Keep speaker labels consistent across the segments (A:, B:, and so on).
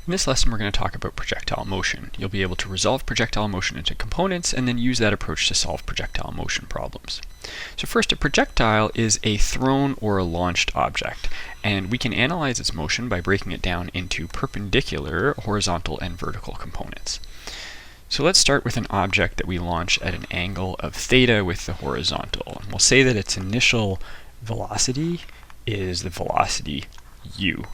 A: In this lesson, we're going to talk about projectile motion. You'll be able to resolve projectile motion into components and then use that approach to solve projectile motion problems. So first, a projectile is a thrown or a launched object, and we can analyze its motion by breaking it down into perpendicular, horizontal, and vertical components. So let's start with an object that we launch at an angle of theta with the horizontal. And we'll say that its initial velocity is the velocity u.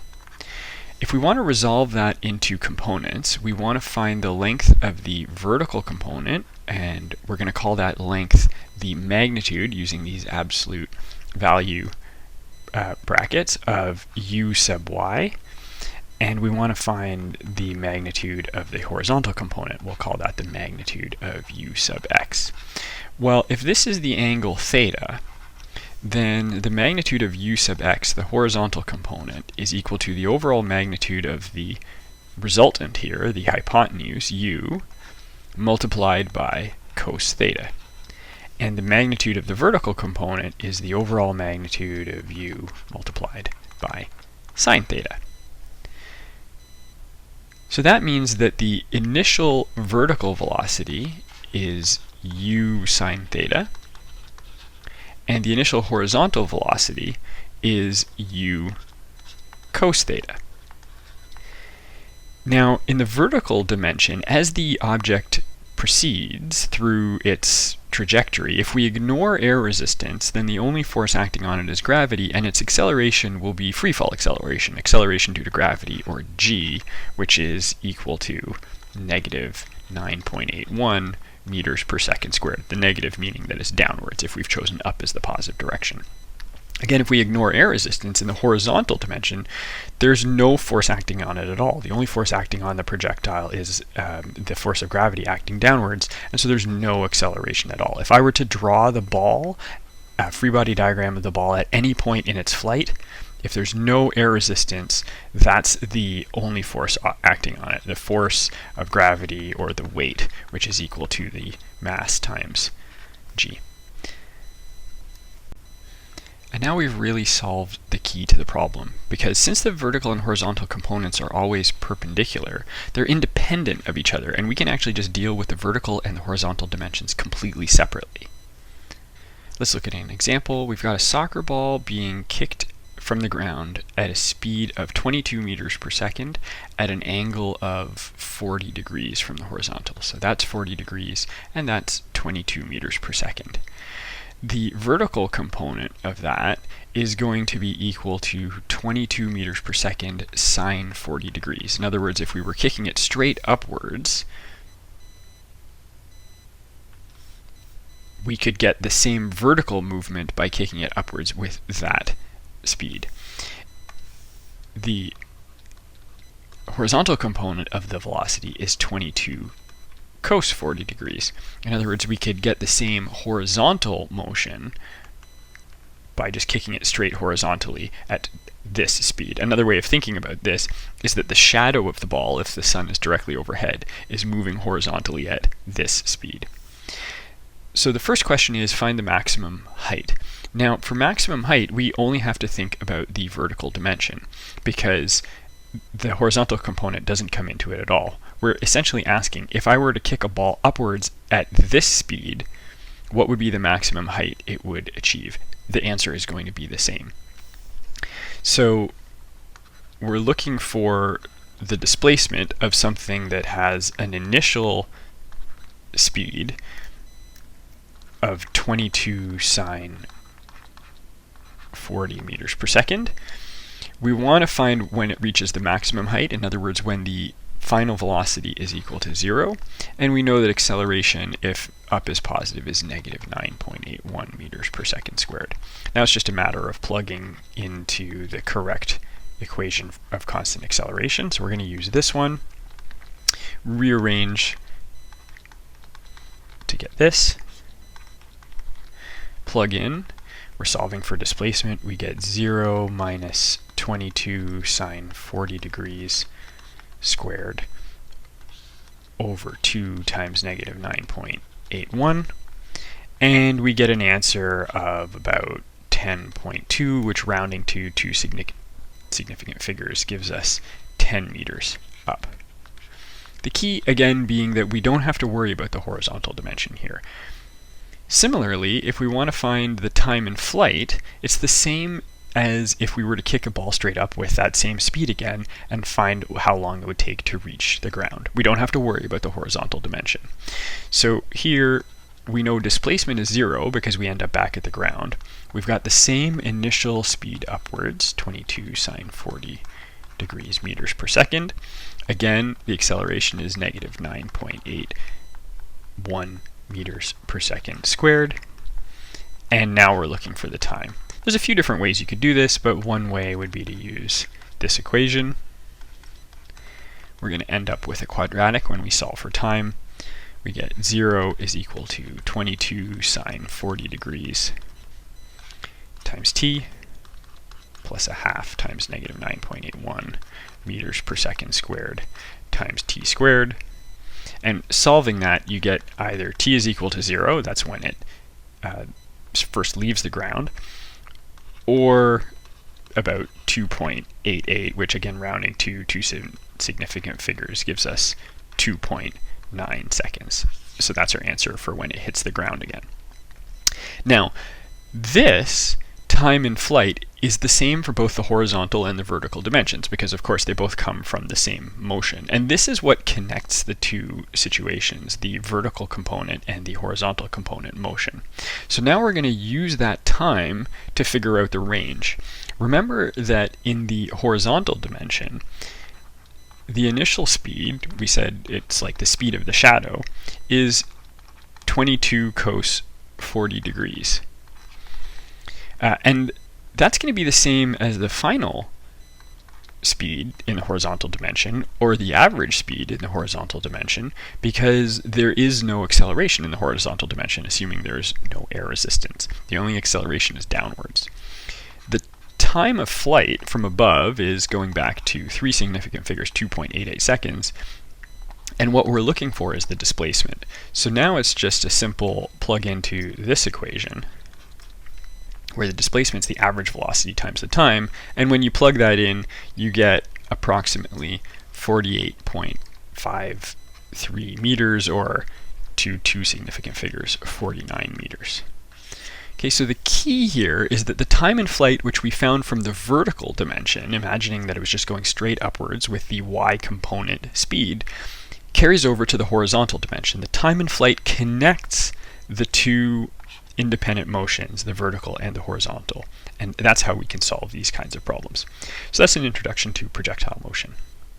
A: If we want to resolve that into components, we want to find the length of the vertical component, and we're going to call that length the magnitude using these absolute value brackets of u sub y. And we want to find the magnitude of the horizontal component. We'll call that the magnitude of u sub x. Well, if this is the angle theta, then the magnitude of u sub x, the horizontal component, is equal to the overall magnitude of the resultant here, the hypotenuse, u, multiplied by cos theta. And the magnitude of the vertical component is the overall magnitude of u multiplied by sine theta. So that means that the initial vertical velocity is u sine theta, and the initial horizontal velocity is u cos theta. Now, in the vertical dimension, as the object proceeds through its trajectory, if we ignore air resistance, then the only force acting on it is gravity, and its acceleration will be freefall acceleration, acceleration due to gravity, or g, which is equal to negative 9.81 meters per second squared. The negative meaning that it's downwards if we've chosen up as the positive direction. Again, if we ignore air resistance in the horizontal dimension, there's no force acting on it at all. The only force acting on the projectile is the force of gravity acting downwards, and so there's no acceleration at all. If I were to draw the ball, a free body diagram of the ball at any point in its flight, if there's no air resistance, that's the only force acting on it, the force of gravity, or the weight, which is equal to the mass times g. And now we've really solved the key to the problem, because since the vertical and horizontal components are always perpendicular, they're independent of each other, and we can actually just deal with the vertical and the horizontal dimensions completely separately. Let's look at an example. We've got a soccer ball being kicked from the ground at a speed of 22 meters per second at an angle of 40 degrees from the horizontal. So that's 40 degrees, and that's 22 meters per second. The vertical component of that is going to be equal to 22 meters per second sine 40 degrees. In other words, if we were kicking it straight upwards, we could get the same vertical movement by kicking it upwards with that speed. The horizontal component of the velocity is 22 cos 40 degrees. In other words, we could get the same horizontal motion by just kicking it straight horizontally at this speed. Another way of thinking about this is that the shadow of the ball, if the sun is directly overhead, is moving horizontally at this speed. So the first question is find the maximum height. Now, for maximum height, we only have to think about the vertical dimension, because the horizontal component doesn't come into it at all. We're essentially asking, if I were to kick a ball upwards at this speed, what would be the maximum height it would achieve? The answer is going to be the same. So we're looking for the displacement of something that has an initial speed of 22 sine 40 meters per second. We want to find when it reaches the maximum height, in other words, when the final velocity is equal to 0, and we know that acceleration, if up is positive, is negative 9.81 meters per second squared. Now it's just a matter of plugging into the correct equation of constant acceleration. So we're going to use this one, rearrange to get this, plug in. We're solving for displacement. We get 0 minus 22 sine 40 degrees squared over 2 times negative 9.81, and we get an answer of about 10.2, which rounding to two significant figures gives us 10 meters up. The key, again, being that we don't have to worry about the horizontal dimension here. Similarly, if we want to find the time in flight, it's the same as if we were to kick a ball straight up with that same speed again and find how long it would take to reach the ground. We don't have to worry about the horizontal dimension. So here we know displacement is 0 because we end up back at the ground. We've got the same initial speed upwards, 22 sine 40 degrees meters per second. Again, the acceleration is negative 9.81 meters per second squared. And now we're looking for the time. There's a few different ways you could do this, but one way would be to use this equation. We're going to end up with a quadratic when we solve for time. We get 0 is equal to 22 sine 40 degrees times t plus a half times negative 9.81 meters per second squared times t squared. And solving that, you get either t is equal to 0, that's when it first leaves the ground, or about 2.88, which again, rounding to two significant figures gives us 2.9 seconds. So that's our answer for when it hits the ground again. Now, this time in flight is the same for both the horizontal and the vertical dimensions, because of course they both come from the same motion. And this is what connects the two situations, the vertical component and the horizontal component motion. So now we're going to use that time to figure out the range. Remember that in the horizontal dimension, the initial speed, we said it's like the speed of the shadow, is 22 cos 40 degrees. And that's going to be the same as the final speed in the horizontal dimension, or the average speed in the horizontal dimension, because there is no acceleration in the horizontal dimension, assuming there's no air resistance. The only acceleration is downwards. The time of flight from above is going back to three significant figures, 2.88 seconds, and what we're looking for is the displacement. So now it's just a simple plug into this equation, where the displacement is the average velocity times the time, and when you plug that in, you get approximately 48.53 meters, or to two significant figures, 49 meters. Okay, so the key here is that the time in flight, which we found from the vertical dimension, imagining that it was just going straight upwards with the y component speed, carries over to the horizontal dimension. The time in flight connects the two independent motions, the vertical and the horizontal, and that's how we can solve these kinds of problems. So that's an introduction to projectile motion.